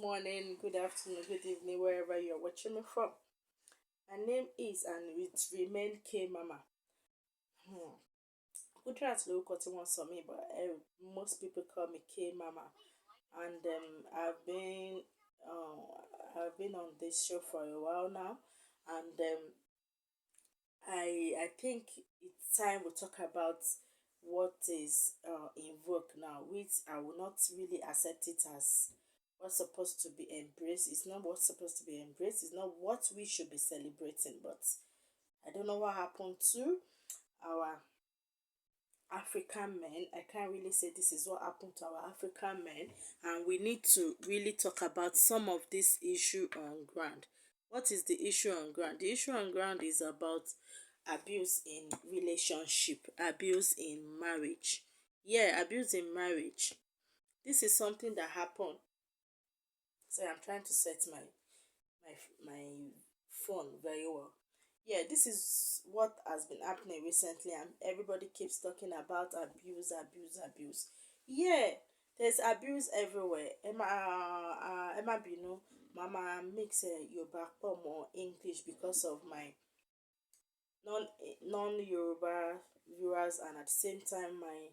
morning, good afternoon, good evening, wherever you're watching me from. My name is and it remain K Mama. Hmm. Kudrat lórúkọ tí wọ́n sọ mí, but most people call me K Mama. And I've been on this show for a while now, and I think it's time we talk about what is in vogue now, which I will not really accept it as what's supposed to be embraced. It's not what's supposed to be embraced. It's not what we should be celebrating. But I don't know what happened to our African men. I can't really say this is what happened to our African men, and we need to really talk about some of this issue on ground. What is the issue on ground? The issue on ground is about abuse in relationship, abuse in marriage. Yeah, abuse in marriage. This is something that happened. So I'm trying to set my phone very well. Yeah, this is what has been happening recently, and everybody keeps talking about abuse, abuse, abuse. Yeah, there's abuse everywhere. Emma Binu, Mama mix Yoruba more English because of my non non-Yoruba viewers, and at the same time my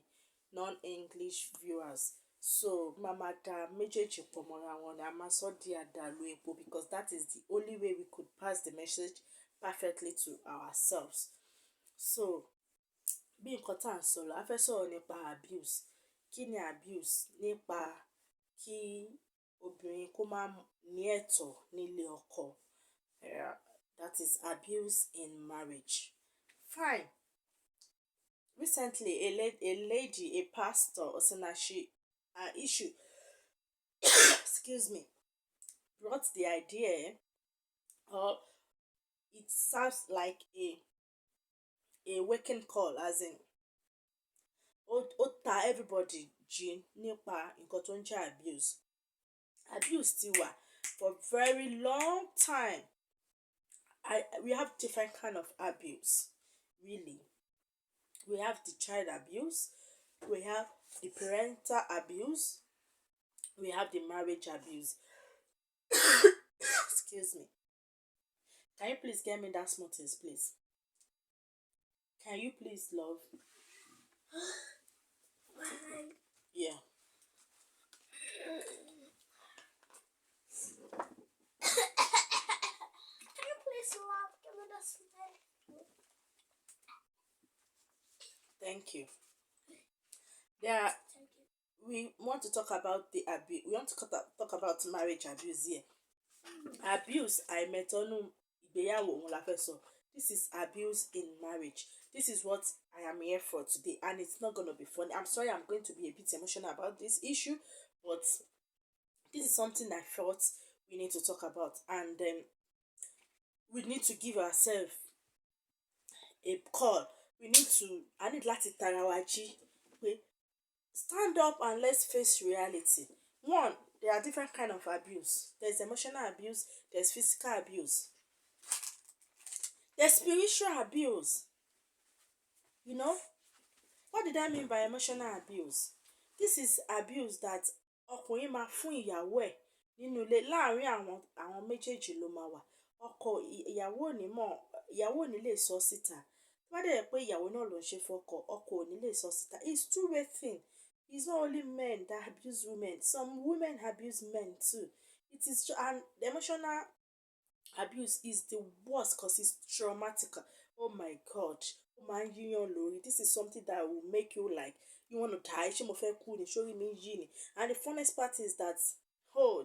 non-English viewers. So Mama da méjèèjì pọ̀ mọ́ra wọn ni a máa sọ di àdàlù epo, because that is the only way we could pass the message perfectly to ourselves. So bí nǹkan tá à ń sọ̀rọ̀, a fẹ́ sọ̀rọ̀ nípa abuse. Kí ni abuse? Nípa kí obìnrin kó má ní ẹ̀tọ́ nílé ọkọ. Yeah, that is abuse in marriage. Fine. Recently, a lady, a pastor, Osinachi, issue, excuse me, brought the idea, or it sounds like a waking call, as in, ó ta everybody jí nípa nǹkan tó ń jẹ́ abuse. Abuse ti wà for very long time. We have different kind of abuse, really. We have the child abuse, we have the parental abuse, we have the marriage abuse. Excuse me. Can you please get me that smoothies, please? Can you please, love? Yeah. Can you please, love, give me the smoothie? Thank you. There are, Thank you. we want to talk about the abuse. We want to talk about marriage abuse here. Abuse, àìmẹ̀tọ́nú ìgbéyàwó òun la fẹ́ sọ. This is abuse in marriage. This is what I am here for today, and it's not gonna be funny. I'm sorry, I'm going to be a bit emotional about this issue, but this is something I felt we need to talk about, and we need to give ourselves a call. I need láti tara wa jí pé stand up and let's face reality. One, there are different kind of abuse. There's emotional abuse, there's physical abuse, there's spiritual abuse. You know, what did I mean by emotional abuse? This is abuse that ọkùnrin máa fún ìyàwó ẹ̀ nínú ilé. Láàárín àwọn méjèèjì ló máa wà. Ọkọ ìyàwó ò ní lè sọ síta. Tó bá dẹ̀ pé ìyàwó náà ló ń ṣe fọ́kọ, ọkọ ò ní lè sọ síta. It's two-way thing. It's not only men that abuse women. Some women abuse men too. It is, and the emotional abuse is the worst because it's traumatic. Oh my God. Ó máa ń yíyàn lórí. This is something that will make you like, you want to die. Ṣé mo fẹ́ kú ni? Ṣórí mi ń yí ni? And the funniest part is that,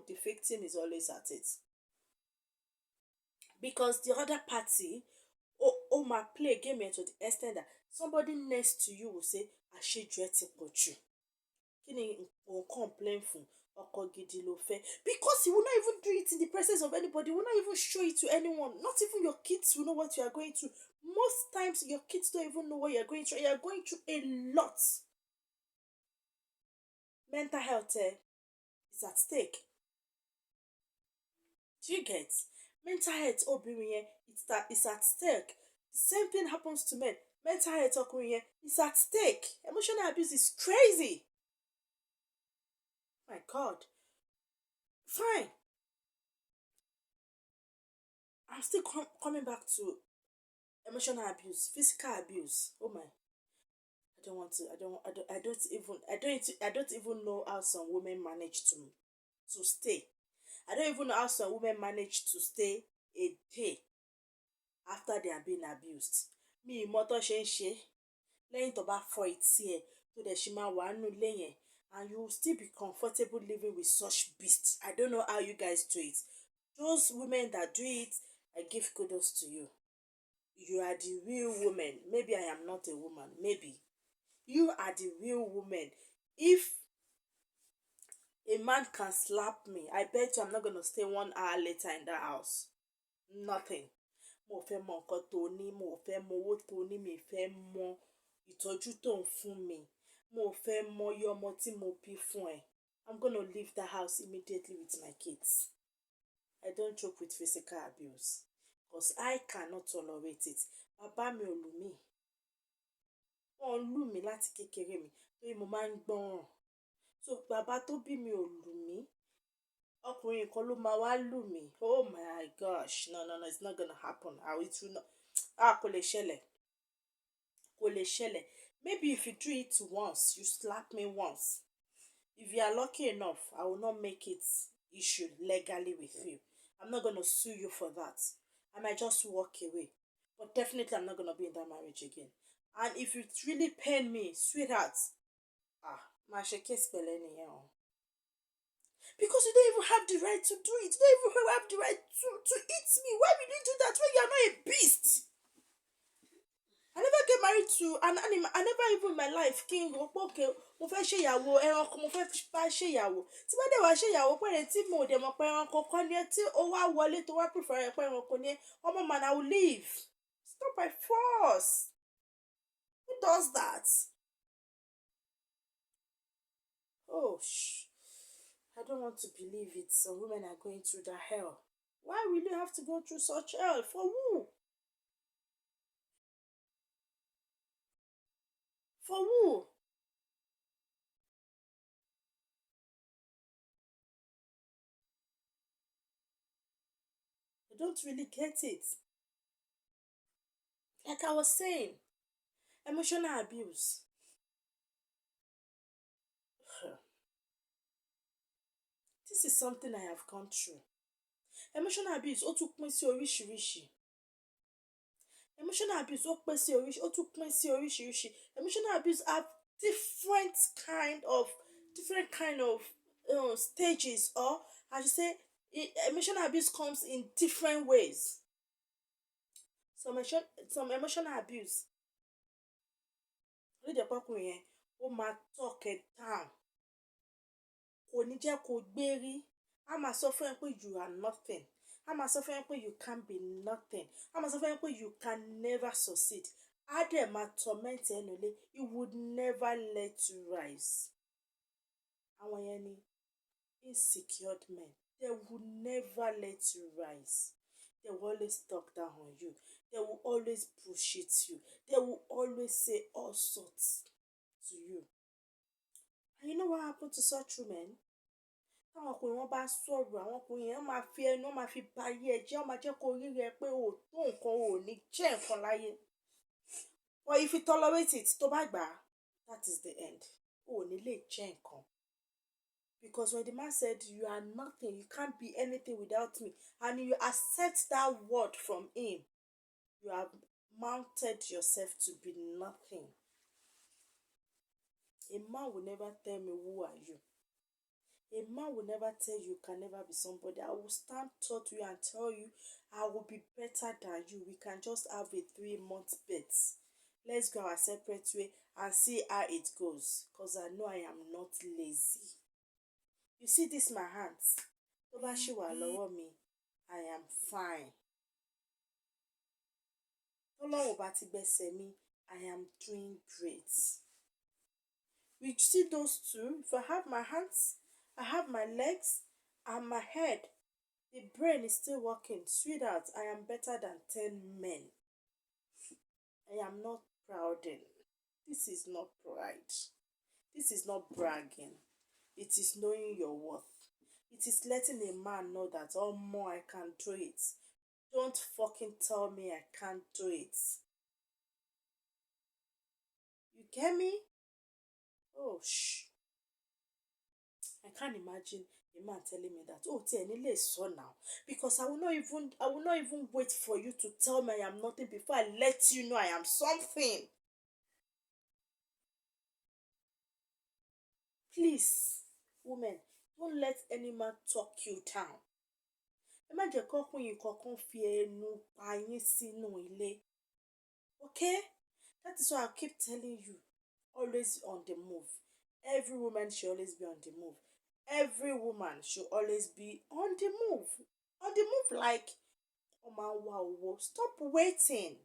the victim is always at it. Because the other party, máa play game yẹn to the extent that somebody next to you will say, àṣejù ẹ ti pọ̀ jù. Kí ni òun complain fún? Ọkọ gidi ló fẹ́. Because he will not even do it in the presence of anybody. He will not even show it to anyone. Not even your kids will know what you are going through. Most times your kids don't even know what you are going through. You are going through a lot. Mental health is at stake. Do you get? Mental health obìnrin yẹn, it's at stake. The same thing happens to men. Mental health ọkùnrin yẹn is at stake. Emotional abuse is crazy. My God. Fine. I'm still coming back to emotional abuse, physical abuse. Oh my. I don't want to. I don't even know how some women manage to stay. I don't even know how some women manage to stay a day after they are being abused. Mi ì mọ̀ tó ṣe ń ṣe lẹ́yìn tó bá fọ etí ẹ̀ tó dẹ̀ ṣì máa wà nínú ilé yẹn, and you will still be comfortable living with such beasts. I don't know how you guys do it. Those women that do it, I give kudos to you. You are the real woman. Maybe I am not a woman. Maybe. You are the real woman. If a man can slap me, I bet you I'm not gonna stay 1 hour later in that house. Nothing. Mo fẹ́ mọ nǹkan tó ní, mo fẹ́ mọ owó tó ní, mi fẹ́ mọ ìtọ́jú tó ń fún mi. Mo fẹ́ mọ iye ọmọ tí mo bí fún ẹ. I'm gonna leave the house immediately with my kids. I don't joke with physical abuse because I cannot tolerate it. Bàbá mi ò lù mí. Wọ́n lù mí láti kékeré mi torí mo máa ń gbọ́ràn. So bàbá tó bí mi ò lù mí. Ọkùnrin kan ló máa wá lù mí. Oh my gosh. No, it's not gonna happen. It will not. Kò lè ṣẹlẹ̀. Kò lè ṣẹlẹ̀. Maybe if you do it once, you slap me once. If you are lucky enough, I will not make it issue legally with you. I'm not gonna sue you for that. I might just walk away. But definitely I'm not gonna be in that marriage again. And if it really pain me, sweetheart, máa ṣe case pẹ̀lẹ́ nìyẹn o. Because you don't even have the right to do it. You don't even have the right to eat me. Why will you do that when you are not a beast? I never get married to an animal. I never even in my life king okay, mo fẹ́ ṣèyàwó ẹranko, mo fẹ́ bá ṣèyàwó. Tí bá dẹ̀ wá ṣèyàwó pẹ̀lẹ́ tí mo dẹ̀ mọ̀ pé ẹranko kan ní ẹ tí ó wá wọlé tó wá prefer ẹ pé ẹranko ní ẹ, ọmọ man, I will leave. It's not by force. Who does that? Oh, I don't want to believe it. Some women are going through the hell. Why will you have to go through such hell? For who? For who? I don't really get it. Like I was saying, emotional abuse. This is something I have gone through. Emotional abuse ó tún pín sí oríṣiríṣi. Emotional abuse ó pín sí oríṣi, ó tún pín sí oríṣiríṣi. Emotional abuse have different kind of stages, or I should say emotional abuse comes in different ways. Some emotional abuse ló jẹ́ pọ́kùnrin yẹn ó máa talk it down. Kò ní jẹ́ kó gbérí. A máa sọ fún ẹ pé you are nothing. A máa sọ fún ẹ pé you can be nothing. A máa sọ fún ẹ pé you can never succeed. A dẹ̀ máa torment ẹnu lé. He would never let you rise. Àwọn yẹn ni insecure men. They will never let you rise. They will always talk down on you. They will always bullshit you. They will always say all sorts to you. And you know what happened to such women? Táwọn ọkùnrin wọn bá sọ̀rọ̀, àwọn ọkùnrin yẹn máa fi ẹnu, wọn máa fi ba ayé ẹ jẹ́, wọn máa jẹ́ kó rí rẹ pé o tó nǹkan, o ní jẹ́ nǹkan láyé. But if you tolerate it, tó bá gbà, that is the end. O ní lè jẹ́ nǹkan. Because when the man said you are nothing, you can't be anything without me, and you accept that word from him, you have mounted yourself to be nothing. A man will never tell me who are you. A man will never tell you can never be somebody. I will stand tall to you and tell you I will be better than you. We can just have a 3-month bet. Let's go our separate way and see how it goes. Because I know I am not lazy. You see this my hands? Tó bá ṣì wà lọ́wọ́ mi, I am fine. Tọ́lọ́run bá ti gbẹ́sẹ̀ mi, I am doing great. We see those two. If I have my hands, I have my legs and my head. The brain is still working. Sweetheart, I am better than 10 men. I am not prouding. This is not pride. This is not bragging. It is knowing your worth. It is letting a man know that, oh more, I can do it. Don't fucking tell me I can't do it. You get me? Oh I can't imagine a man telling me that. Oh, Tienile is so now. Because I will not even wait for you to tell me I am nothing before I let you know I am something. Please, women, don't let any man talk you down. Ẹ má jẹ́ kọ́kùnrin kankan fi ẹnu pa yín sínú ilé. Okay? That is why I keep telling you, always on the move. Every woman should always be on the move. Every woman should always be on the move. On the move like, oh my wow, stop waiting.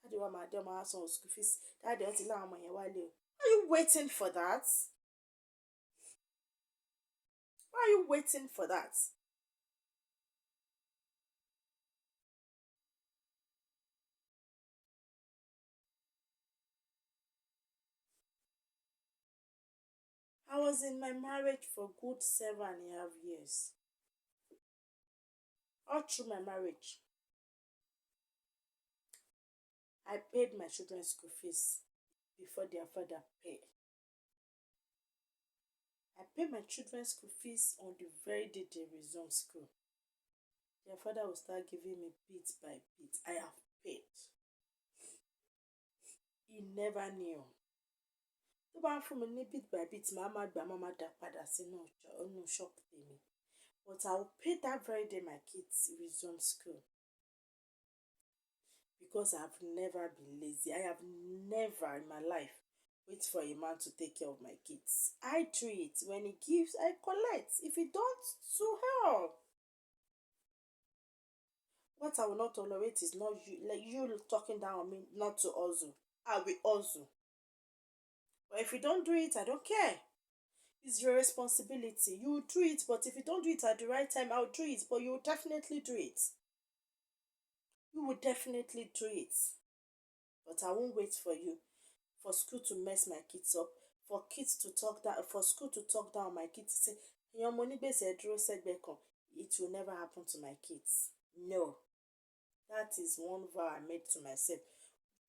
Daddy wa máa dé ọmọ á san school fees. Daddy ọtí láwọn ọmọ yẹn wálé o. Are you waiting for that? Why are you waiting for that? I was in my marriage for good 7.5 years. All through my marriage, I paid my children's school fees before their father paid. I paid my children's school fees on the very day they resumed school. Their father will start giving me bit by bit. I have paid. He never knew. Tó bá ń fún mi ní bit by bit, màá má gbà, màá má dá padà sínú shop tèmi. But I will pay that very day my kids resume school. Because I have never been lazy. I have never in my life wait for a man to take care of my kids. I do it. When he gives, I collect. If he don't, so hell. What I will not tolerate is not you, like you talking down on me not to hustle. I will hustle. But if you don't do it, I don't care. It's your responsibility. You will do it, but if you don't do it at the right time, I'll do it. But you will definitely do it. You will definitely do it. But I won't wait for you. For school to mess my kids up. For kids to talk down. For school to talk down my kids. Say, your money base dúró sẹ́gbẹ̀ẹ́ kan. It will never happen to my kids. No. That is one vow I made to myself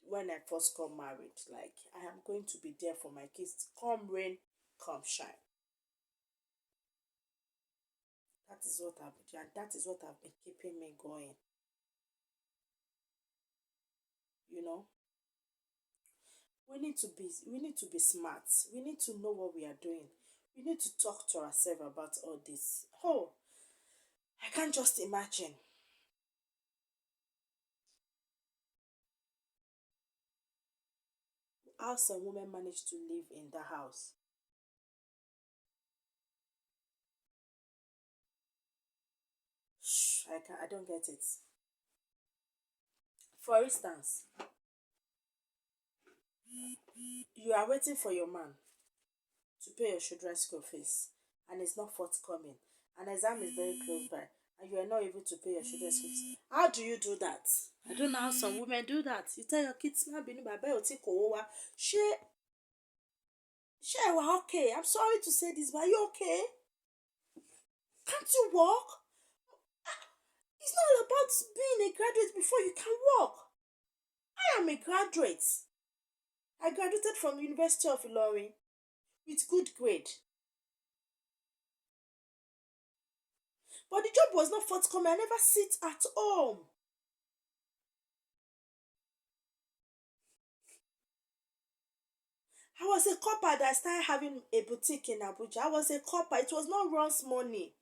when I first got married. Like, I am going to be there for my kids. Come rain, come shine. That is what I've been doing. That is what have been keeping me going. You know? We need to be smart. We need to know what we are doing. We need to talk to ourselves about all this. Oh, I can't just imagine. How some women manage to live in the house. I don't get it. For instance, you are waiting for your man to pay your children's school fees and it's not forthcoming, and exam is very close by, and you are not able to pay your children's school fees. How do you do that? I don't know how some women do that. You tell your kids, má bínú, bàbá ò tí kò wó wá. Ṣé ẹ wà okay? I'm sorry to say this, but are you okay? Can't you walk? It's not all about being a graduate before you can walk. I am a graduate. I graduated from University of Ilorin with good grade. But the job was not forthcoming. I never sit at home. I was a copper that started having a boutique in Abuja. I was a copper. It was not Ron's money.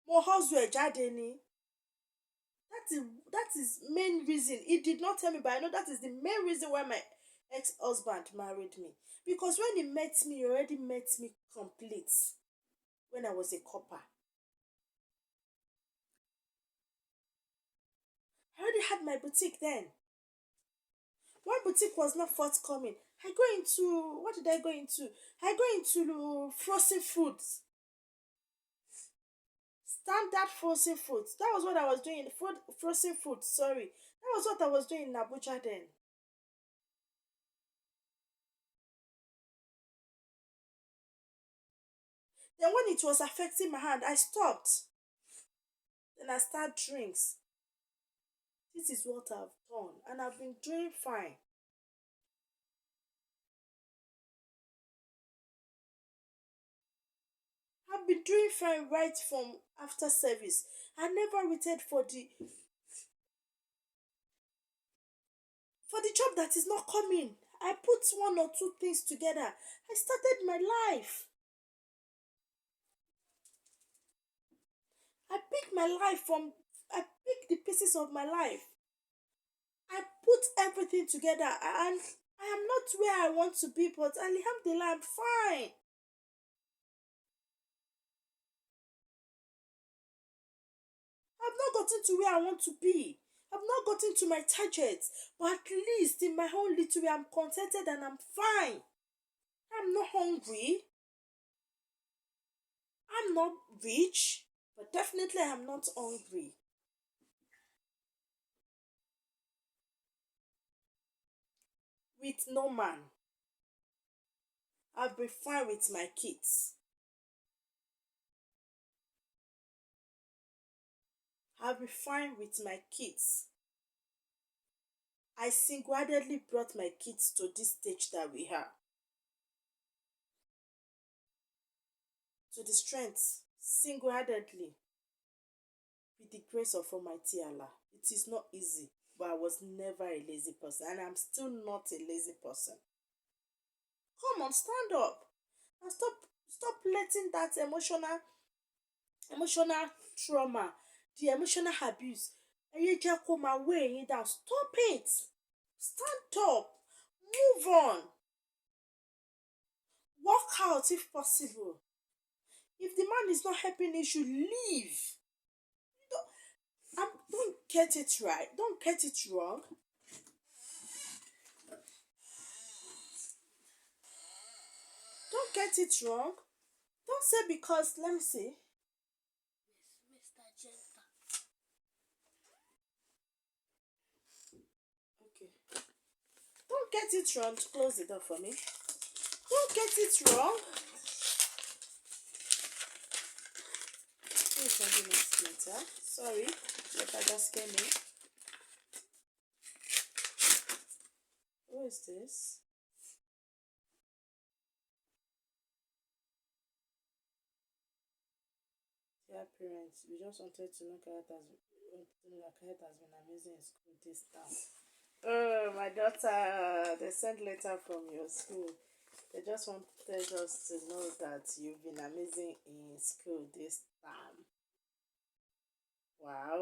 Mo hustle jáde ni. That is main reason. He did not tell me, but I know that is the main reason why my ex-husband married me. Because when he met me, he already met me complete when I was a copper. I already had my boutique then. When boutique was not forthcoming, I go into, what did I go into? I go into frozen foods. Standard frozen foods. That was what I was doing. Frozen foods, sorry. That was what I was doing in Abuja then. Then when it was affecting my hand, I stopped. Then I start drinks. This is what I've done, and I've been doing fine. I've been doing fine right from after service. I never waited for the job that is not coming. I put one or two things together. I started my life. I picked the pieces of my life. I put everything together, and I am not where I want to be, but alhamdulillah, I'm fine. I've not gotten to where I want to be. I've not gotten to my targets, but at least in my own little way, I'm contented and I'm fine. I'm not hungry. I'm not rich, but definitely I'm not hungry. With no man, I'll be fine with my kids. I'll be fine with my kids. I single-handedly brought my kids to this stage that we are, to the strength, single-handedly, with the grace of Almighty Allah. It is not easy, but I was never a lazy person, and I'm still not a lazy person. Come on, stand up and stop letting that emotional trauma, the emotional abuse, ẹyẹ jẹ́ kó máa weigh yín down. Stop it. Stand up. Move on. Work out if possible. If the man is not helping you should leave. Don't get it right. Don't get it wrong. Don't get it wrong. Don't say because, let me see. Mr. Genta. Okay. Don't get it wrong. Close the door for me. Don't get it wrong. Please don't do next later. Sorry, but I just came in. Who is this? Dear parents, we just wanted to know that Kayat has been amazing in school this time. Oh, my daughter, they sent letter from your school. They just wanted us to know that you've been amazing in school this time. Wow.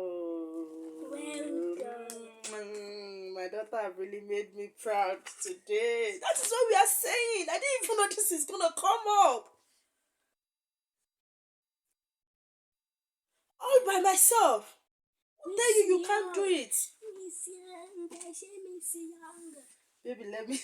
Well done. My daughter have really made me proud today. That is what we are saying. I didn't even know this is gonna come up. All by myself. Who tell you can't do it? Miss Young. Miss Young. Baby, let me.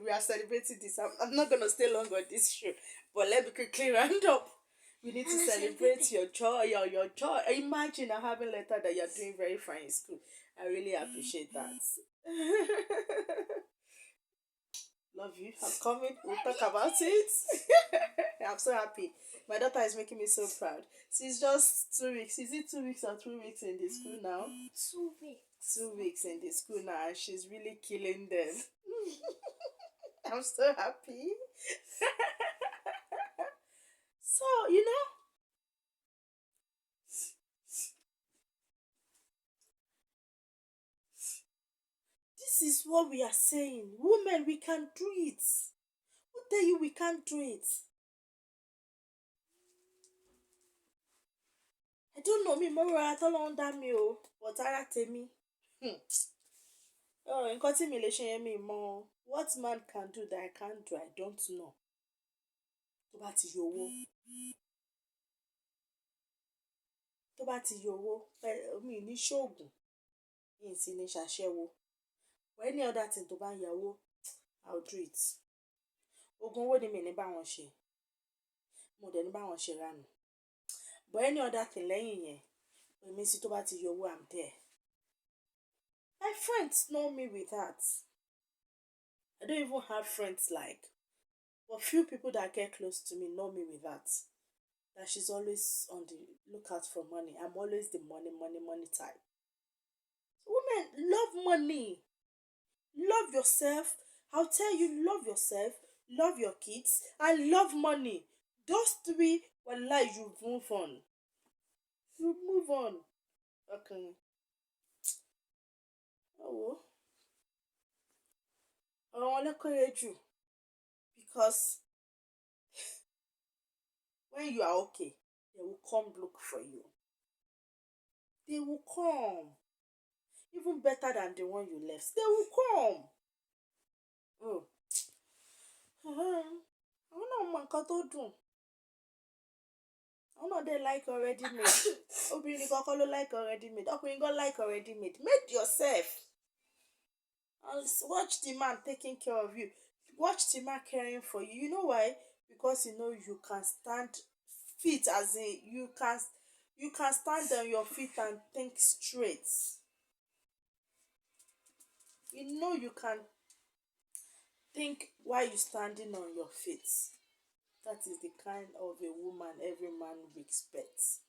We are celebrating this. I'm not gonna stay long on this show, but let me quickly round up. We need to celebrate your joy, your joy. Imagine having letter that you're doing very fine in school. I really appreciate that. Love you. I'm coming. We'll talk about it. I'm so happy. My daughter is making me so proud. She's just 2 weeks. Is it 2 weeks or 3 weeks in the school now? 2 weeks. 2 weeks in the school now, and she's really killing them. I'm so happy. So, this is what we are saying. Women, we can do it. Who tell you we can't do it? I don't know me, mo rọra tọ́lọ́run dá mi o, but ara tèmi. Nǹkan tí mi lè ṣe yẹn mi mọ̀. What man can do that I can't do, I don't know. Tó bá ti yọ owó. Tó bá ti yọ owó, mi ní ṣoògùn. Mi sì ní ṣàṣẹ́wó. Or any other thing tó bá ń yá owó, I'll do it. Oògùn owó ni mi ní bá wọn ṣe. Mo dẹ̀ ní bá wọn ṣe ránù. But any other thing lẹ́yìn yẹn, èmi sí tó bá ti yọ owó, I'm there. My friends know me with that. I don't even have friends like, but few people that get close to me know me with that. that she's always on the lookout for money. I'm always the money, money, money type. Women love money. Love yourself. I'll tell you, love yourself, love your kids, and love money. Those three, wallahi, you move on. You move on. Okay. Oh, ọ̀rọ̀ wọn lẹ́kọ̀ọ́ jù because when you are okay, they will come look for you. They will come. Even better than the one you left. They will come. Oh. Àwọn náà mọ nǹkan tó dùn. Àwọn náà dẹ̀ like already made. Obìnrin kọ́kọ́ ló like already made. Ọkùnrin gan like already made. Make yourself. And watch the man taking care of you. Watch the man caring for you. You know why? Because you know you can stand feet as in you can stand on your feet and think straight. You know you can think while you standing on your feet. That is the kind of a woman every man respects.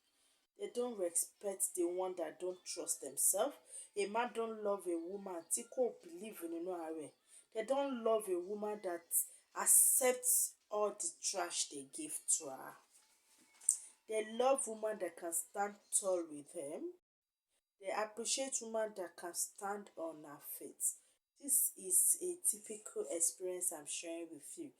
They don't respect the one that don't trust themselves. A man don't love a woman tí kò believe nínú ara rẹ̀. They don't love a woman that accepts all the trash they give to her. They love women that can stand tall with them. They appreciate women that can stand on her feet. This is a typical experience I'm sharing with you.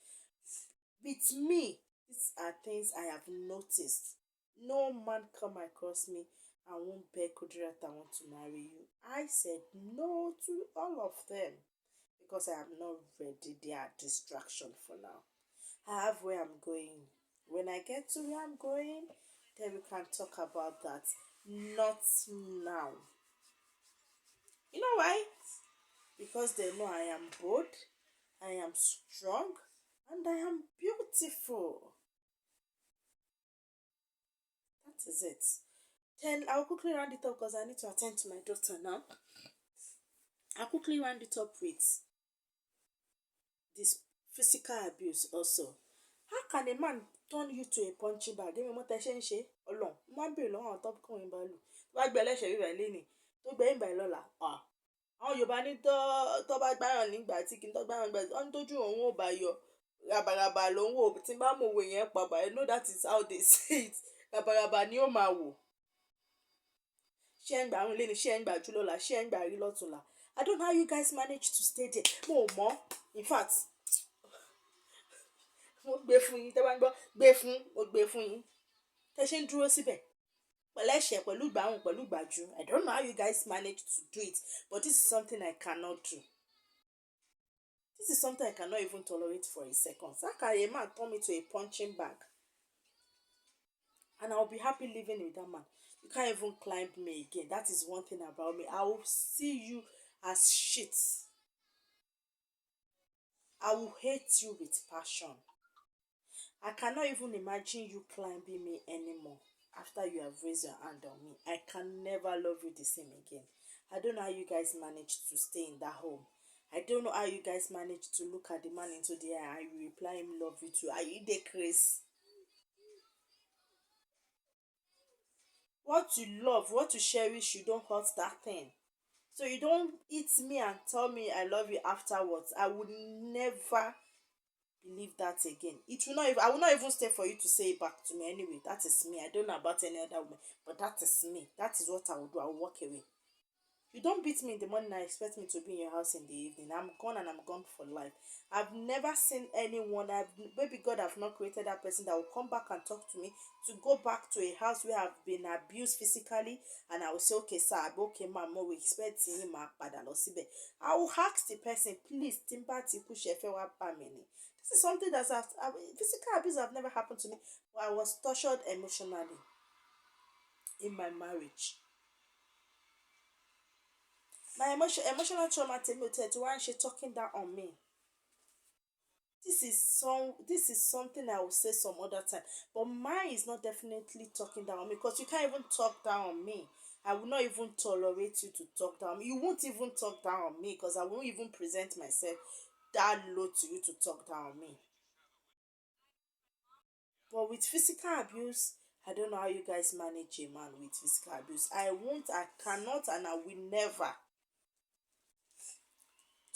With me, these are things I have noticed. No man come across me and won't beg Kudirat, I want to marry you. I said no to all of them because I am not ready. They are distraction for now. I have where I'm going. When I get to where I'm going, then we can talk about that. Not now. You know why? Because they know I am bold, I am strong, and I am beautiful. That is it. Then I'll quickly round it up because I need to attend to my daughter now. I'll quickly round it up with this physical abuse also. How can a man turn you to a punching bag? Give me what I say. Ọlọ́run, mo máa ń bèèrè lọ́wọ́ àwọn tó kàn yín bá lù. Tó bá gbé ẹlẹ́ṣẹ̀ rírà lẹ́nìí, tó gbé yín bá lọ́la. Àwọn Yorùbá ní tó bá gbáràn nígbà tí kì í tó gbáràn nígbà tí wọ́n tójú òun ò bá yọ. Rabaraba ló ń wò tí bá mọ òwe yẹn pa báyìí. I know that is how they say it. Rabaraba ni ó máa wò. Ṣé ẹ̀ ń gbà àrùn lẹ́ni, ṣé ẹ̀ ń gbà jù lọ́la, ṣé ẹ̀ ń gbà rí lọ́tùnla. I don't know how you guys manage to stay there. Mo mọ̀. In fact, mo gbé fún yín. Tẹ́ bá ń gbọ́ gbé fún, mo gbé fún yín. Tẹ́ ṣe ń dúró síbẹ̀. Pẹ̀lú ẹ̀ṣẹ̀, pẹ̀lú ìgbàrùn, pẹ̀lú ìgbàjú. I don't know how you guys manage to do it, but this is something I cannot do. This is something I cannot even tolerate for a second. How can a man turn me to a punching bag? And I'll be happy living with that man. You can't even climb me again. That is one thing about me. I will see you as shit. I will hate you with passion. I cannot even imagine you climbing me anymore after you have raised your hand on me. I can never love you the same again. I don't know how you guys managed to stay in that home. I don't know how you guys managed to look at the man into the eye and you reply him love you too. Are you the Chris? What you love, what you cherish, you don't hurt that thing. So you don't eat me and tell me I love you afterwards. I would never believe that again. It will not even, I will not even stay for you to say it back to me anyway. That is me. I don't know about any other woman, but that is me. That is what I will do. I will walk away. You don't beat me in the morning and expect me to be in your house in the evening. I'm gone and I'm gone for life. I've never seen anyone, maybe God have not created that person that will come back and talk to me to go back to a house where I've been abused physically and I will say, okay, sir, okay, ma'am, we expect him padà lọ síbẹ̀. I will ask the person, please, Timba Tipu Shefe wa pa mi ni. This is something that's physical abuse have never happened to me, but I was tortured emotionally in my marriage. My emotional trauma tell me to why she talking down on me. This is something I will say some other time. But mine is not definitely talking down on me because you can't even talk down on me. I will not even tolerate you to talk down on me. You won't even talk down on me because I won't even present myself that low to you to talk down on me. But with physical abuse, I don't know how you guys manage a man with physical abuse. I won't, I cannot, and I will never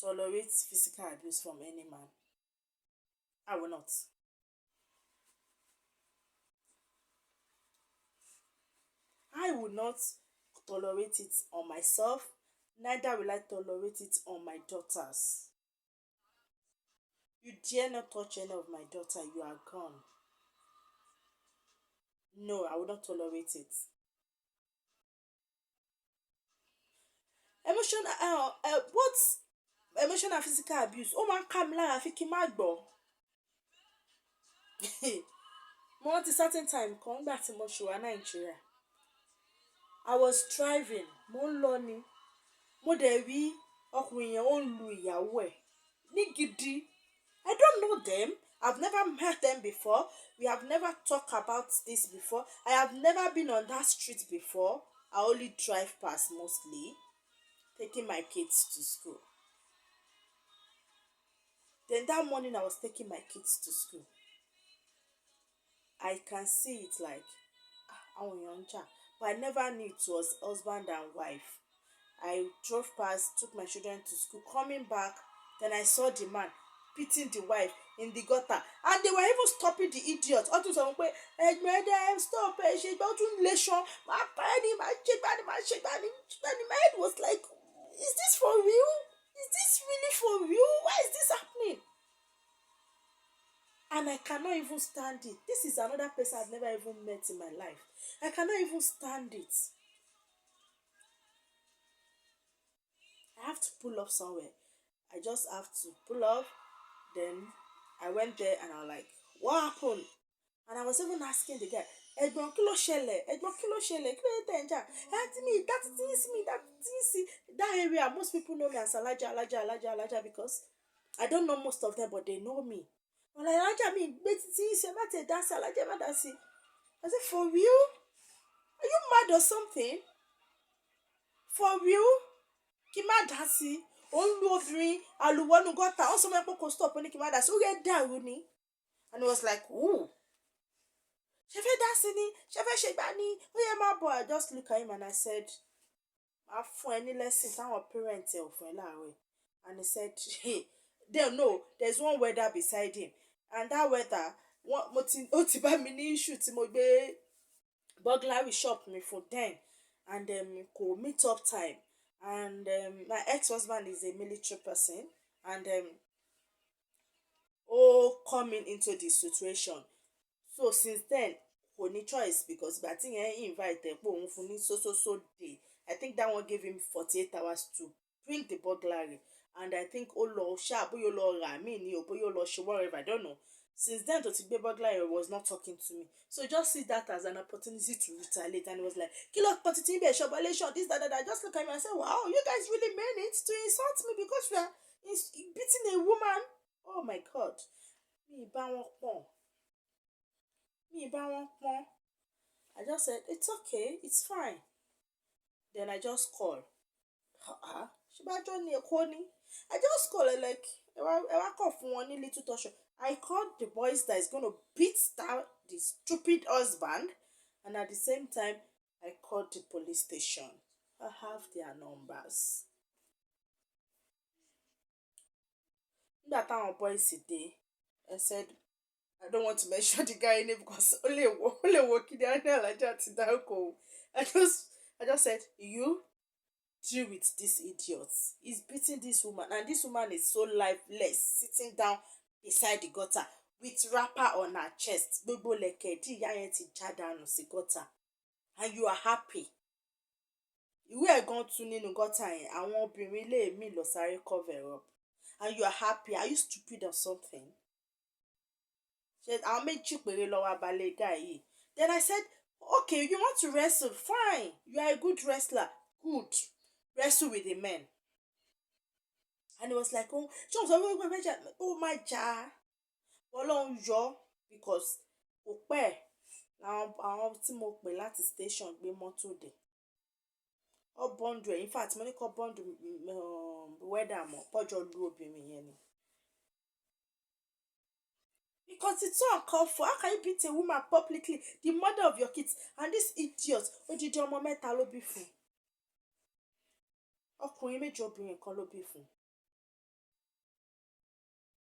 tolerate physical abuse from any man. I will not. I will not tolerate it on myself, neither will I tolerate it on my daughters. You dare not touch any of my daughter, you are gone. No, I will not tolerate it. What emotional and physical abuse? Ó máa ń ká mi lára àfi kí n má gbọ́. Mo rántí certain time kan nígbà tí mo ṣì wà Nàìjíríà. I was driving, mo ń lọ ni. Mo dẹ̀ rí ọkùnrin yẹn ó ń lu ìyàwó ẹ̀ ní gidi. I don't know them. I've never met them before. We have never talked about this before. I have never been on that street before. I only drive past mostly, taking my kids to school. Then that morning I was taking my kids to school. I can see it like, àwọn èèyàn ń jà. But I never knew it was husband and wife. I drove past, took my children to school, coming back, then I saw the man beating the wife in the gutter. And they were even stopping the idiot. Ó tún sọ wọ́n pé ẹgbẹ́ ẹ̀dá stop ẹ̀ ṣe gbọ́ tún lè ṣan máa pa ẹni máa ṣe gbani máa ṣe gbani. And my head was like, is this for real? Is this really for real? Why is this happening? And I cannot even stand it. This is another person I've never even met in my life. I cannot even stand it. I have to pull up somewhere. I just have to pull up. Then I went there and I was like, what happened? And I was even asking the guy, ẹ̀gbọ́n kí ló ṣẹlẹ̀? Ẹ̀gbọ́n kí ló ṣẹlẹ̀? Kí ló dé tẹ̀ ń jà? That area, most people know me as Alaja because I don't know most of them, but they know me. Well, Alaja mi gbé títí ṣe má tẹ̀ dá sí Alaja má dá sí. I said, for real? Are you mad or something? For real? Kí má dá sí. Ó ń lu obìnrin àlùwọ́nú gọ́tà. Ó sọ fún mi pé kò stop ní kí má dá sí. Ó yẹ dàrú ni. And it was like, ooh. Ṣé fẹ́ dá sí ni? Ṣé fẹ́ ṣe gbá ni? Ó yẹ má bọ̀. I just look at him and I said, máa fún ẹ ní lesson táwọn parent ẹ ò fún ẹ láàárọ̀. And he said, hey, there's one weather beside him. And that weather, ó ti bá mi ní issue tí mo gbé burglary shop mi fún then. And kò meet up time. And my ex-husband is a military person. And coming into the situation. So since then, kò ní choice because ìgbà tí yẹn invite ẹ̀ pé òun fún ní so day. I think that one gave him 48 hours to bring the burglary. And I think ó lọ ṣá bóyá ó lọ rà mí ni o bóyá ó lọ ṣe whatever, I don't know. Since then, to gbé burglary was not talking to me. So just see that as an opportunity to retaliate. And it was like, kilo opportunity be a violation, this, that. I just look at me and say, wow, you guys really meant it to insult me because we are beating a woman. Oh my God. Mi bá wọn pọ̀n. I just said, it's okay, it's fine. Then I just called. Ṣíbájọ́ ni Èkó ni. I just called her like, ẹ wá kọ̀ fún wọn ní little touch. I called the boys that is going to beat the stupid husband. And at the same time, I called the police station. I have their numbers. Nígbà táwọn boys dé, I said, I don't want to mention the guy name because only working there Alaja ti dárúkọ. I just said, you deal with this idiot. He's beating this woman, and this woman is so lifeless, sitting down beside the gutter with wrapper on her chest. Gbogbo lẹ̀kẹ̀ tí ìyá yẹn ti já dànù sí gutter. And you are happy. Ìwé ẹ̀ gan tún nínú gutter yẹn. Àwọn obìnrin ilé mi lọ sáré cover up. And you are happy. Are you stupid or something? Àwọn méjì péré ló wá balẹ̀ guy yìí. Then I said, okay, you want to wrestle? Fine. You are a good wrestler. Good. Wrestle with the men. And he was like, oh, my jar. Ọlọ́run yọ because kò pẹ́ àwọn tí mo pè láti station gbé mọ́tò dé. Ó bọ́ndù ẹ̀, in fact mo ní kó bọ́ndù weather mọ̀ pọ́jọ́ lu obìnrin yẹn ni. Because it's so uncalled for. How can you beat a woman publicly, the mother of your kids, and this idiot, odidi ọmọ mẹ́ta ló bí fún. Ọkùnrin méjì obìnrin kan ló bí fún.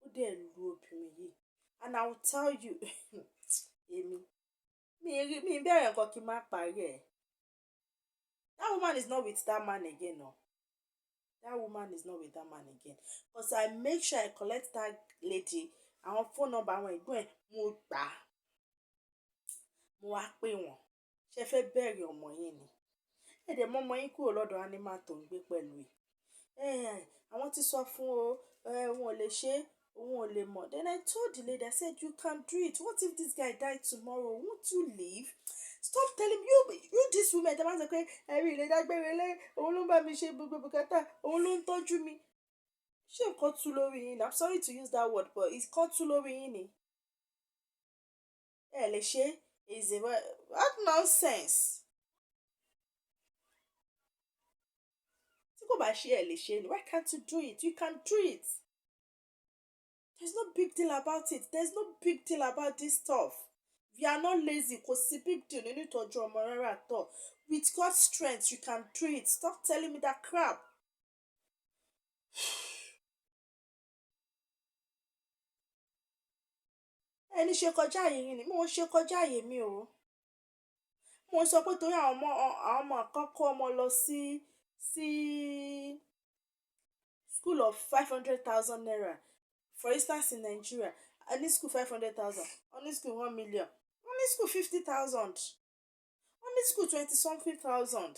Ó dẹ̀ lu obìnrin yìí. And I will tell you, èmi, mi bẹ̀rẹ̀ nǹkan kí n má parí ẹ̀. That woman is not with that man again, no. That woman is not with that man again. Because I make sure I collect that lady, àwọn phone number àwọn ẹ̀gbọ́n ẹ̀, mo gbà. Mo wá pè wọ́n. Ṣé fẹ́ bẹ̀rẹ̀ ọmọ yín ni? Ẹ̀dẹ̀ mọ́ ọmọ yín kúrò lọ́dọ̀ animal tó ń gbé pẹ̀lú ẹ̀. Àwọn ti sọ fún o, wọn ò lè ṣe, òun ò lè mọ̀. Then I told the lady, I said, you can do it. What if this guy died tomorrow? Won't you leave? Stop telling me, you this woman, the man say, ẹ̀rí ilé dágbére lé, òun ló ń bá mi ṣe gbogbo bùkátà, òun ló ń tọ́jú mi. Ṣé nǹkan tú lórí yín ni? I'm sorry to use that word, but it's nǹkan tú lórí yín ni. Ẹ lè ṣe, is a what nonsense. Tí kò bá ṣe ẹ lè ṣe ni, why can't you do it? You can do it. There's no big deal about it. There's no big deal about this stuff. If you are not lazy, kò sí big deal nínú ìtọ́jú ọmọ rárá àtọ̀. With God's strength, you can do it. Stop telling me that crap. Ẹni ṣe kọjá àyè yín ni, mo ṣe kọjá àyè mi o. Mo sọ pé torí àwọn ọmọ kan kó ọmọ lọ sí school of 500,000 naira. For instance, in Nigeria, any school 500,000, only school 1 million, only school 50,000, only school 20 something thousand.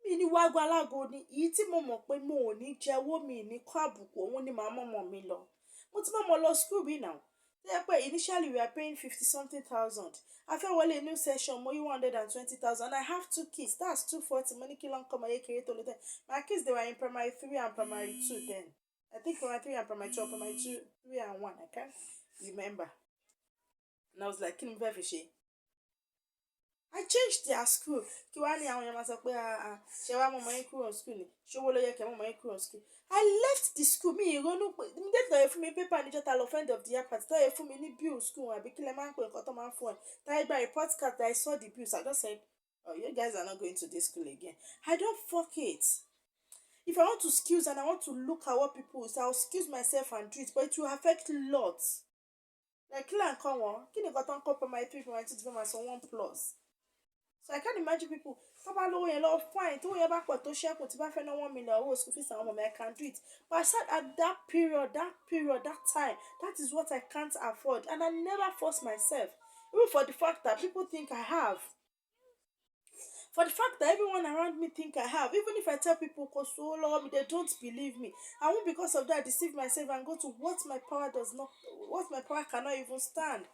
Mi ní wágbá alágo ni èyí tí mo mọ̀ pé mo ò ní jẹ́wọ́ mi ní kó àbùkù òun ni màá mọ̀mọ́ mi lọ. Mo ti mọ̀ lọ school bí now. Ṣé pé initially we are paying 50 something thousand. I fẹ́ wọlé new session mo yí 120,000. I have 2 kids. That's 240. Mo ní kí ló ń kọ́ ọmọ yékeré tó lé tẹ́. My kids, they were in primary 3 and primary 2 then. I think primary 3 and primary 2 or primary 2, 3 and 1. I can't remember. And I was like, kí ni mo fẹ́ fi ṣe? I changed their school. Kí wá ní àwọn èèyàn máa sọ pé ṣé wá mọ̀ ọmọ yín kúrò school ni? Ṣé owó ló yẹ kẹ́ mọ̀ ọmọ yín kúrò school? I left the school. Mi ìrònú pé mi dé tọ̀yẹ̀ fún mi paper níjọ́ ta lọ friend of the year party tọ̀yẹ̀ fún mi ní bill school àbí kí lẹ máa ń pè nǹkan tó máa ń fún ẹ. Táyé gba report card that I saw the bills. I just said, oh, you guys are not going to this school again. I don't fuck it. If I want to excuse and I want to look at what people will say, I'll excuse myself and do it, but it will affect lots. Like kí là ń kọ́ wọn? Kí ni nǹkan tó ń kọ́ primary 3, primary 2, primary 1 plus? So I can't imagine people tó bá lówó yẹn lọ fine tó yẹn bá pọ̀ tó ṣẹ́kù tí bá fẹ́ ná 1 million owó school fees àwọn ọmọ mi, I can do it. But I said at that period, that time, that is what I can't afford, and I never force myself. Even for the fact that people think I have. For the fact that everyone around me think I have, even if I tell people cause so long, they don't believe me. I won't because of that deceive myself and go to what my power cannot even stand.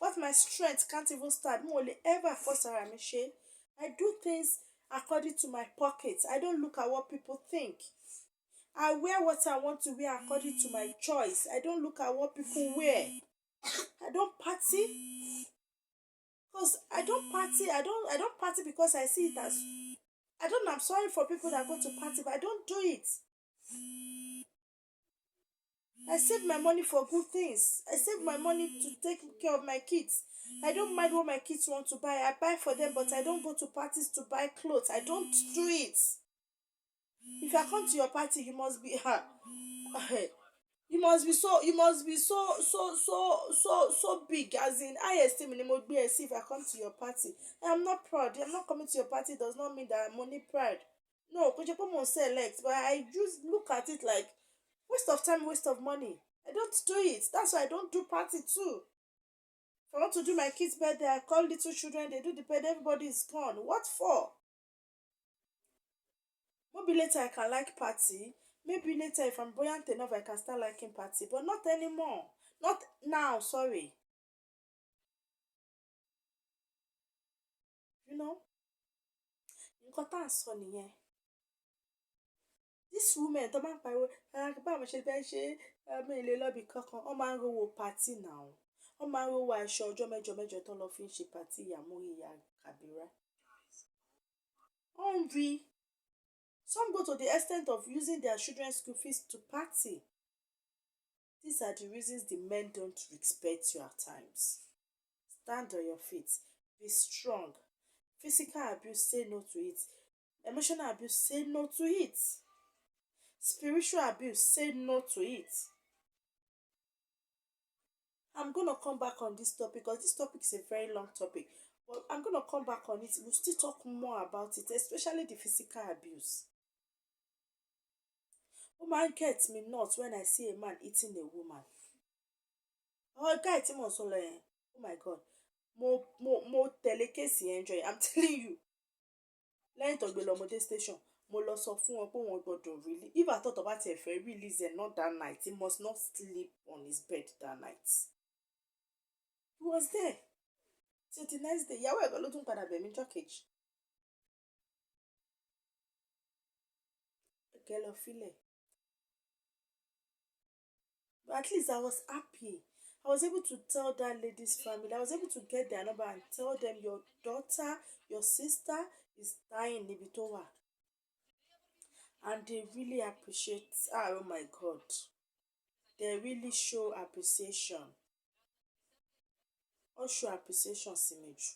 What my strength can't even stand. Mo only ever force ara mi ṣe. I do things according to my pockets. I don't look at what people think. I wear what I want to wear according to my choice. I don't look at what people wear. I don't party. Because I don't party because I see it as I'm sorry for people that go to party, but I don't do it. I save my money for good things. I save my money to take care of my kids. I don't mind what my kids want to buy. I buy for them, but I don't go to parties to buy clothes. I don't do it. If I come to your party, you must be so big, as in I esteem in if I come to your party. I'm not proud. I'm not coming to your party does not mean that I'm only proud. No, because you come on select, but I just look at it like waste of time, waste of money. I don't do it. That's why I don't do party too. If I want to do my kids' birthday, I call little children, they do the birthday, everybody is gone. What for? Maybe later I can like party. Maybe later if I'm buoyant enough, I can start liking party. But not anymore. Not now, sorry. You know? Nǹkan tá à ń sọ nìyẹn. This woman tó máa ń pariwo báwo mo ṣe fẹ́ ṣe mi lè lọ́bì kankan wọ́n máa ń rówó pàtì náà wọ́n máa ń rówó aṣọ ọjọ́ mẹ́jọ mẹ́jọ tó lọ fi ń ṣe pàtì ìyàmórí ìyá Kàbírà. Wọ́n rí some go to the extent of using their children's school fees to party. These are the reasons the men don't respect you at times. Stand on your feet. Be strong. Physical abuse, say no to it. Emotional abuse, say no to it. Spiritual abuse, say no to it. I'm gonna come back on this topic because this topic is a very long topic. But I'm gonna come back on it. We'll still talk more about it, especially the physical abuse. Woman gets me nuts when I see a man eating a woman. Oh, guy, Timon Solo, oh my God. Mo tẹ̀lé kéèsì yẹn jọ yẹn. I'm telling you. Lẹ́yìn tó gbé lọ ọmọdé station, mo lọ sọ fún wọn pé wọn gbọ́dọ̀ release. If I thought about it, fẹ́ release it, not that night. He must not sleep on his bed that night. He was there. Till the next day, ìyàwó ẹ̀gbọ́n ló tún padà bẹ̀ mí jọ́ kejì. Kẹ́ lọ fílẹ̀. But at least I was happy. I was able to tell that lady's family. I was able to get their number and tell them your daughter, your sister is dying níbi tó wà. And they really appreciate. Oh my God. They really show appreciation. Or show appreciation sí mi jù.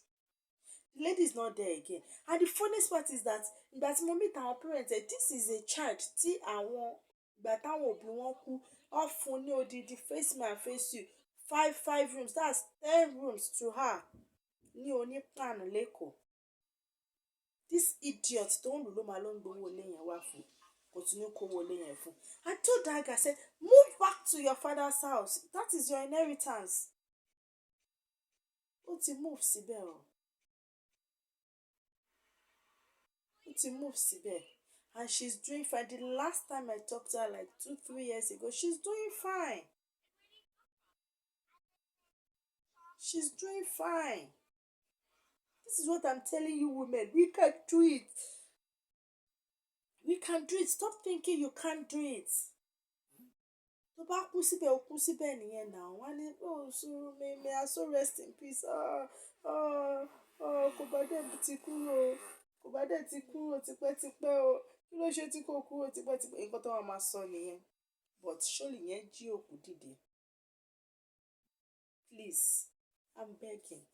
The lady is not there again. And the funniest part is that tí mo meet our parents, this is a child tí àwọn ìgbà táwọn òbí wọn kú, wọ́n fún ní odidi face me and face you. Five rooms, that's 10 rooms to her. Ní onípàánù lẹ́kọ̀ọ́. This idiot tó ń lù ló máa lọ ń gbowó ilé yẹn wá fún. Kò tún ní kówó ilé yẹn fún. I told that guy, I said, move back to your father's house. That is your inheritance. Ó ti move síbẹ̀ o. Ó ti move síbẹ̀. And she's doing fine. The last time I talked to her like 2-3 years ago, she's doing fine. She's doing fine. This is what I'm telling you, women. We can do it. We can do it. Stop thinking you can't do it. Tó bá kú síbẹ̀, ó kú síbẹ̀ nìyẹn náà. Wọ́n ní, oh, so may I so rest in peace. Kò bá dẹ̀ ti kúrò. Kò bá dẹ̀ ti kúrò tipẹ́tipẹ́ o. Kí ló ṣe tí kò kúrò tipẹ́tipẹ́? Nǹkan tó máa sọ nìyẹn. But surely yẹn jí òkú dìde. Please, I'm begging.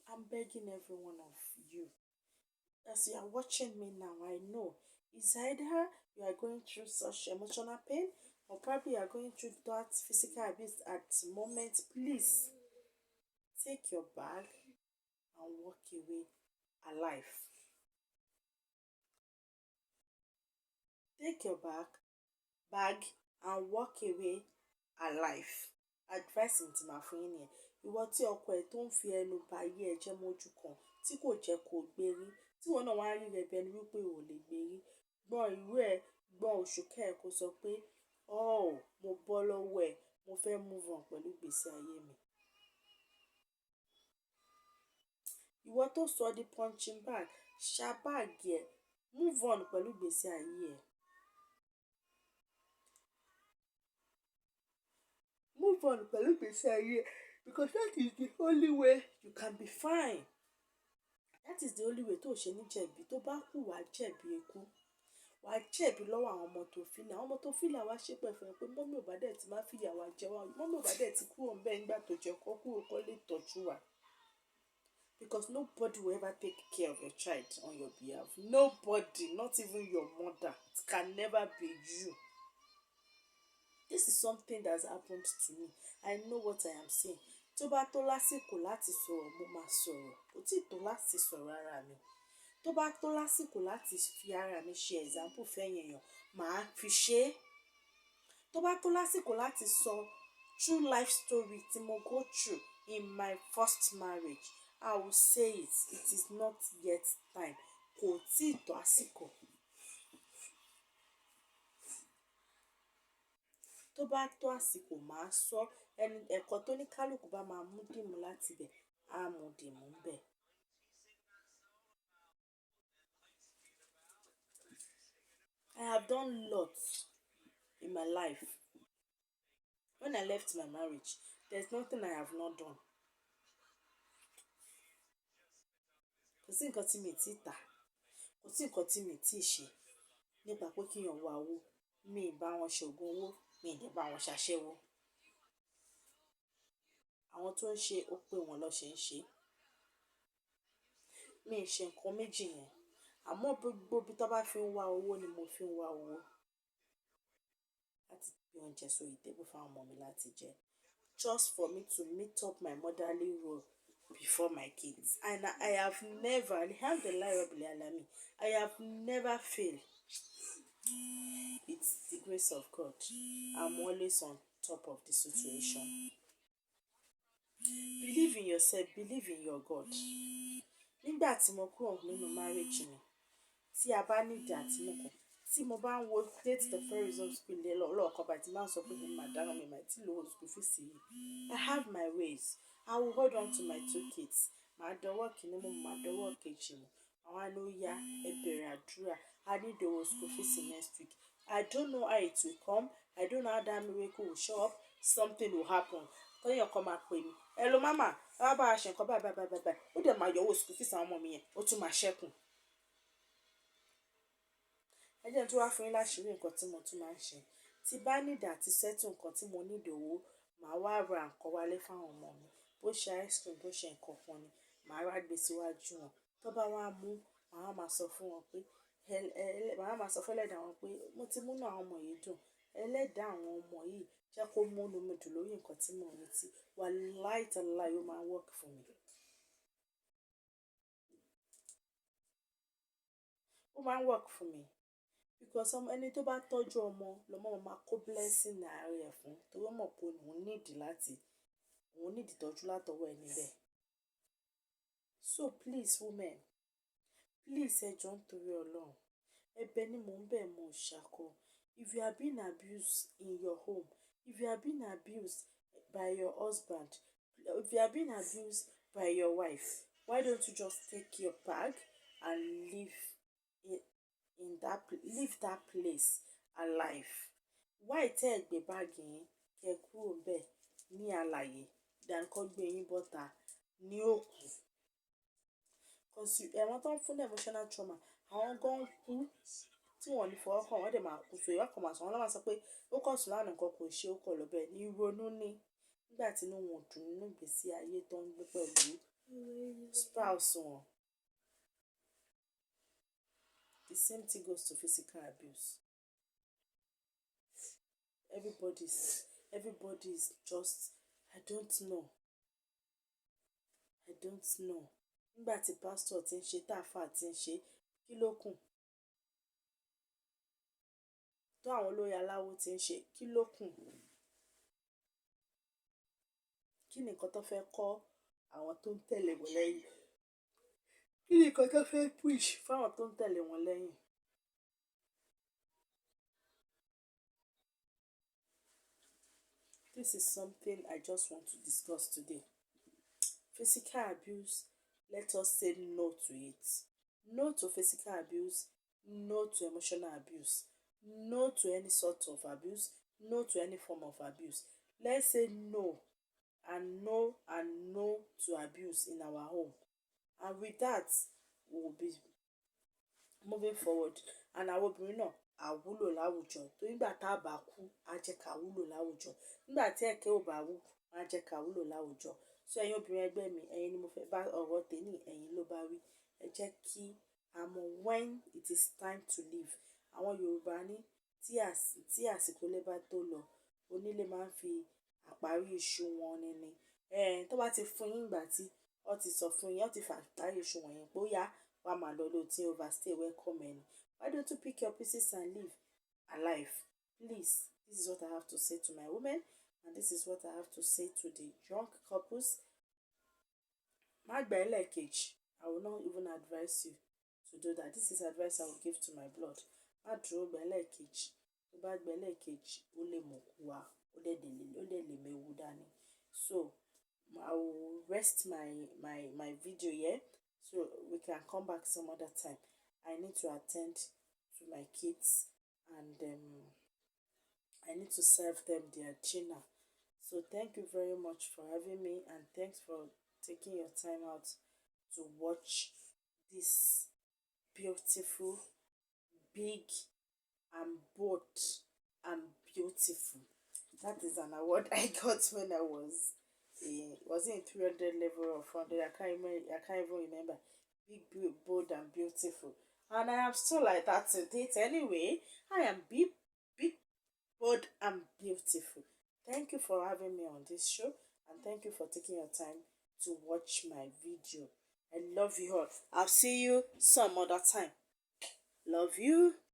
I'm begging every one of you. As you are watching me now, I know it's either you are going through such emotional pain or probably you are going through that physical abuse at the moment. Please take your bag and walk away alive. Take your bag and walk away alive. Advice mi tí màá fún yín nìyẹn. Ìwọ tí ọkọ ẹ tó ń fi ẹnu ba ayé ẹ jẹ́ mójú kan tí kò jẹ́ kó gbérí, tí wọn náà wá rí rẹ bẹni wípé ò lè gbérí, gbọ́n ìwé ẹ, gbọ́n oṣù kẹ́ ẹ kó sọ pé mo bọ́ lọ́wọ́ ẹ, mo fẹ́ move on pẹ̀lú ìgbésí ayé mi. Ìwọ tó sọ di punching bag, ṣá báàgì ẹ, move on pẹ̀lú ìgbésí ayé ẹ. Move on pẹ̀lú ìgbésí ayé ẹ because that is the only way you can be fine. That is the only way tó ṣe ní jẹ̀bi. Tó bá kú wàá jẹ̀bi ikú. Wàá jẹ̀bi lọ́wọ́ àwọn ọmọ tó fìlà. Àwọn ọmọ tó fìlà wá ṣépè fún ẹ pé mọ́mí ò bá dẹ̀ ti máa fìyà wá jẹ wá. Mọ́mí ò bá dẹ̀ ti kúrò ń bẹ́ẹ̀ nígbà tó jẹ́ kó kúrò kó lè tọ́jú wa. Because nobody will ever take care of your child on your behalf. Nobody, not even your mother. It can never be you. This is something that's happened to me. I know what I am saying. Tó bá tó lásìkò láti sọ̀rọ̀, mo máa sọ̀rọ̀. Kò tí tó láti sọ̀rọ̀ ara mi. Tó bá tó lásìkò láti fi ara mi ṣe example fẹ́yìn èèyàn, màá fi ṣe é. Tó bá tó lásìkò láti sọ true life story tí mo go through in my first marriage, I will say it. It is not yet time. Kò tí tó àsìkò. Tó bá tó àsìkò, màá sọ ẹni ẹ̀kọ́ tó ní kálukú bá máa mú dìmú láti bẹ̀, á mú dìmú bẹ̀. I have done lots in my life. When I left my marriage, there's nothing I have not done. Kò sí nǹkan tí mi ti tà. Kò sí nǹkan tí mi ti ṣe. Nípa pé kí èèyàn wá owó. Mi ì bá wọn ṣògùn owó. mi ì dẹ̀ bá wọn ṣàṣẹ́wó. Àwọn tó ń ṣe ó pé wọn lọ́ ṣe ń ṣe. Mi ì ṣe nǹkan méjì yẹn. Àmọ́ gbogbo ibi tó bá fi ń wá owó ni mo fi ń wá owó. Láti gbé oúnjẹ sórí tébù fún àwọn ọmọ mi láti jẹ. Just for me to meet up my motherly role before my kids. And I have never, alhamdulillah rabbil alamin, I have never failed. It's the grace of God. I'm always on top of the situation. Believe in yourself, believe in your God. Nígbà tí mo kúrò nínú marriage mi, tí a bá nídìí àti nǹkan, tí mo bá ń wo date the fair result school lé lọ́ọ̀kan bá ti máa ń sọ pé mo máa dáná mi máa tí lówó school fees yìí. I have my ways. I will hold on to my 2 kids. Màá dọwọ́ kìíní mo máa dọwọ́ kejì mo. Àwọn ló ya ẹ bẹ̀rẹ̀ àdúrà. I need the school fees next week. I don't know how it will come. I don't know how that miracle will show up. Something will happen. Tọ́yàn kan máa pè mí. Hello mama, bá bá a ṣe nǹkan báyìí. Ó dẹ̀ máa yọ owó school fees àwọn ọmọ mi yẹn. Ó tún máa ṣẹ́kù. Ẹ jẹ́ n tún wá fún yín láṣìírí nǹkan tí mo tún máa ń ṣe. Tí bá need àti settle nǹkan tí mo need owó, màá wá ra nǹkan wálé fáwọn ọmọ mi. Bó ṣe ice cream, bó ṣe nǹkan kan ni, màá wá gbé síwájú wọn. Tó bá wá mú, màá máa sọ fún wọn pé, màá máa sọ fún ẹlẹ́dàá wọn pé mo ti múnú àwọn ọmọ yìí dùn. Ẹlẹ́dàá àwọn ọmọ yìí jẹ́ kó múnú mi dùn lórí nǹkan tí mò ń retí. Wallahi tallahi ó máa work fún mi. Ó máa work fún mi. Because ẹni tó bá tọ́jú ọmọ lọmọ máa kó blessing ààrẹ ẹ̀ fún. Torí ó mọ̀ pé òun need ìtọ́jú látọwọ́ ẹni bẹ́ẹ̀. So please women, please ẹ jọ̀ọ́ nítorí Ọlọ́run. Ẹ̀bẹ̀ ni mò ń bẹ̀ mo ṣàkọ. If you are being abused in your home, if you are being abused by your husband, if you are being abused by your wife, why don't you just take your bag and leave that place alive? Why tẹ́ ẹ gbé báàgì yín kẹ́ kúrò ńbẹ̀ ní alààyè than kó gbé yín bọ́ta ní òkú? Because ẹ̀wọ̀n tó ń fún ní emotional trauma, àwọn gan kú tí wọ́n ní fọwọ́ kàn wọ́n dẹ̀ máa kú. So ìwà kan máa sọ wọ́n lọ́ máa sọ pé ó kàn sùn lánàá nǹkan kò ṣe ó kọ̀ lọ́bẹ̀ ní ìrònú ní. Nígbà tí inú wọn dùn nínú ìgbésí ayé tó ń gbé pẹ̀lú spouse wọn. The same thing goes to physical abuse. Everybody's just, I don't know. Nígbà tí pastor ti ń ṣe, táfà ti ń ṣe, kí ló kù? Tó àwọn olórí aláwo ti ń ṣe, kí ló kù? Kí ni nǹkan tó fẹ́ kọ́ àwọn tó ń tẹ̀lé wọn lẹ́yìn? Kí ni nǹkan tó fẹ́ preach fáwọn tó ń tẹ̀lé wọn lẹ́yìn? This is something I just want to discuss today. Physical abuse, let us say no to it. No to physical abuse, no to emotional abuse, no to any sort of abuse, no to any form of abuse. Let's say no and no and no to abuse in our home. And with that, we will be moving forward. And àwọn obìnrin náà á wúlò láwùjọ. Torí nígbà tá a bá kú, á jẹ́ ká wúlò láwùjọ. Nígbà tí ẹ̀kẹ́ ò bá wú, á jẹ́ ká wúlò láwùjọ. So ẹ̀yin obìnrin ẹgbẹ́ mi, ẹ̀yin ni mo fẹ́ bá ọ̀rọ̀ tèmi, ẹ̀yin ló bá wí. Ẹ jẹ́ kí a mọ̀ when it is time to leave. Àwọn Yorùbá ní tí àsìkò ilé bá tó lọ, onílé máa ń fi àparí iṣu wọn ni. Tó bá ti fún yín ìgbà tí wọ́n ti sọ fún yín, wọ́n ti fa àparí iṣu wọn yẹn pé ó yá, wá máa lọ ló tí overstay welcome ẹni. Why don't you pick your pieces and leave alive? Please, this is what I have to say to my women, and this is what I have to say to the young couples. Má gbà ẹlẹ́ẹ̀kejì. I will not even advise you to do that. This is advice I will give to my blood. Má dúró gbà ẹlẹ́ẹ̀kejì. Tó bá gbà ẹlẹ́ẹ̀kejì, ó lè mú kú wá, ó dẹ̀ lè méwu dání. So I will rest my video here so we can come back some other time. I need to attend to my kids and I need to serve them their dinner. So thank you very much for having me, and thanks for taking your time out to watch this beautiful, big and bold and beautiful That is an award I got when I was it in 300 level or 400? I can't even remember. Big, bold, and beautiful. And I am still like that to date. Anyway, I am big, bold, and beautiful. Thank you for having me on this show, and thank you for taking your time to watch my video. I love you all. I'll see you some other time. Love you.